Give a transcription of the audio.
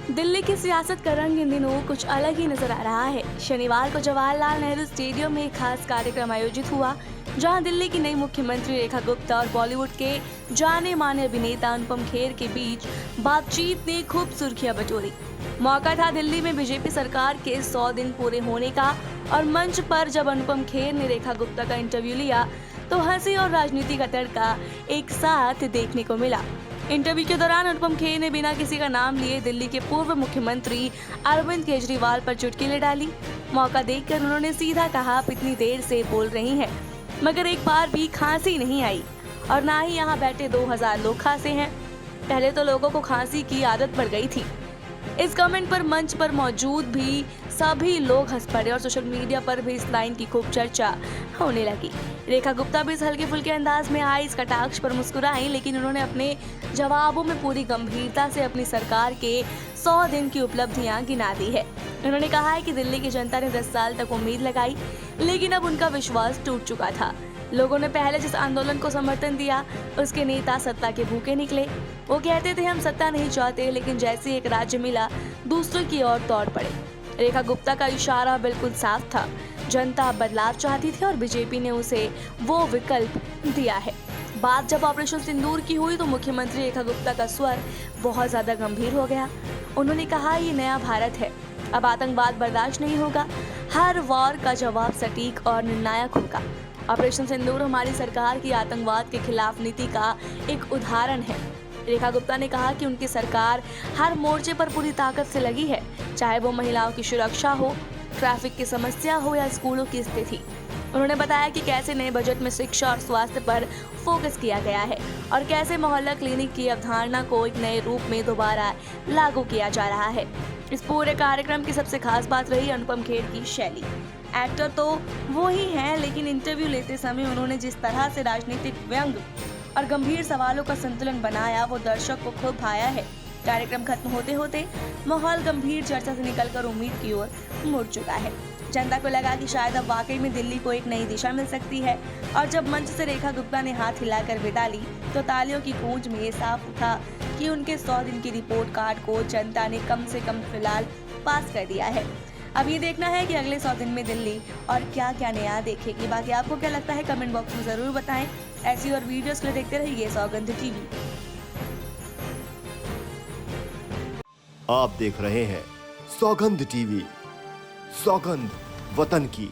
दिल्ली की सियासत का रंग इन दिनों कुछ अलग ही नजर आ रहा है। शनिवार को जवाहरलाल नेहरू स्टेडियम में एक खास कार्यक्रम आयोजित हुआ, जहां दिल्ली की नई मुख्यमंत्री रेखा गुप्ता और बॉलीवुड के जाने माने अभिनेता अनुपम खेर के बीच बातचीत ने खूब सुर्खियां बटोरी। मौका था दिल्ली में बीजेपी सरकार के 100 दिन पूरे होने का, और मंच पर जब अनुपम खेर ने रेखा गुप्ता का इंटरव्यू लिया तो हंसी और राजनीति का तड़का एक साथ देखने को मिला। इंटरव्यू के दौरान अनुपम खेर ने बिना किसी का नाम लिए दिल्ली के पूर्व मुख्यमंत्री अरविंद केजरीवाल पर चुटकुले डाली। मौका देखकर उन्होंने सीधा कहा, आप इतनी देर से बोल रही हैं, मगर एक बार भी खांसी नहीं आई और ना ही यहाँ बैठे 2000 लोग खांसे हैं। पहले तो लोगों को खांसी की आदत पड़ गई थी। इस कमेंट पर मंच पर मौजूद भी सभी लोग हंस पड़े और सोशल मीडिया पर भी इस लाइन की खूब चर्चा होने लगी। रेखा गुप्ता भी इस हल्के फुल्के अंदाज में आई, इस कटाक्ष पर मुस्कुराई, लेकिन उन्होंने अपने जवाबों में पूरी गंभीरता से अपनी सरकार के 100 दिन की उपलब्धियां गिना दी है। उन्होंने कहा है कि दिल्ली की जनता ने 10 साल तक उम्मीद लगाई, लेकिन अब उनका विश्वास टूट चुका था। लोगों ने पहले जिस आंदोलन को समर्थन दिया, उसके नेता सत्ता के भूखे निकले। वो कहते थे हम सत्ता नहीं चाहते, लेकिन जैसे एक राज्य मिला दूसरे की ओर दौड़ पड़े। रेखा गुप्ता का इशारा बिल्कुल साफ था, जनता बदलाव चाहती थी और बीजेपी ने उसे वो विकल्प दिया है। बात जब ऑपरेशन सिंदूर की हुई तो मुख्यमंत्री रेखा गुप्ता का स्वर बहुत ज्यादा गंभीर हो गया। उन्होंने कहा, ये नया भारत है, अब आतंकवाद बर्दाश्त नहीं होगा, हर वार का जवाब सटीक और निर्णायक होगा। ऑपरेशन सिंदूर हमारी सरकार की आतंकवाद के खिलाफ नीति का एक उदाहरण है। रेखा गुप्ता ने कहा कि उनकी सरकार हर मोर्चे पर पूरी ताकत से लगी है, चाहे वो महिलाओं की सुरक्षा हो, ट्रैफिक की समस्या हो या स्कूलों की स्थिति। उन्होंने बताया कि कैसे नए बजट में शिक्षा और स्वास्थ्य पर फोकस किया गया है और कैसे मोहल्ला क्लिनिक की अवधारणा को एक नए रूप में दोबारा लागू किया जा रहा है। इस पूरे कार्यक्रम की सबसे खास बात रही अनुपम खेर की शैली। एक्टर तो वो ही हैं, लेकिन इंटरव्यू लेते समय उन्होंने जिस तरह से राजनीतिक व्यंग और गंभीर सवालों का संतुलन बनाया, वो दर्शक को खूब भाया है। कार्यक्रम खत्म होते होते माहौल गंभीर चर्चा से निकलकर उम्मीद की ओर मुड़ चुका है। जनता को लगा कि शायद अब वाकई में दिल्ली को एक नई दिशा मिल सकती है, और jab मंच से रेखा गुप्ता ने हाथ हिलाकर विदा ली तो तालियों की गूंज में ये साफ था कि उनके 100 दिन की रिपोर्ट कार्ड को जनता ने कम से कम फिलहाल पास कर दिया है। अब ये देखना है कि अगले 100 दिन में दिल्ली और क्या क्या नया देखेगी। बाकी आपको क्या लगता है, कमेंट बॉक्स में जरूर बताएं। ऐसी और वीडियोस के लिए देखते रहिए सौगंध टीवी। आप देख रहे हैं सौगंध टीवी, सौगंध वतन की।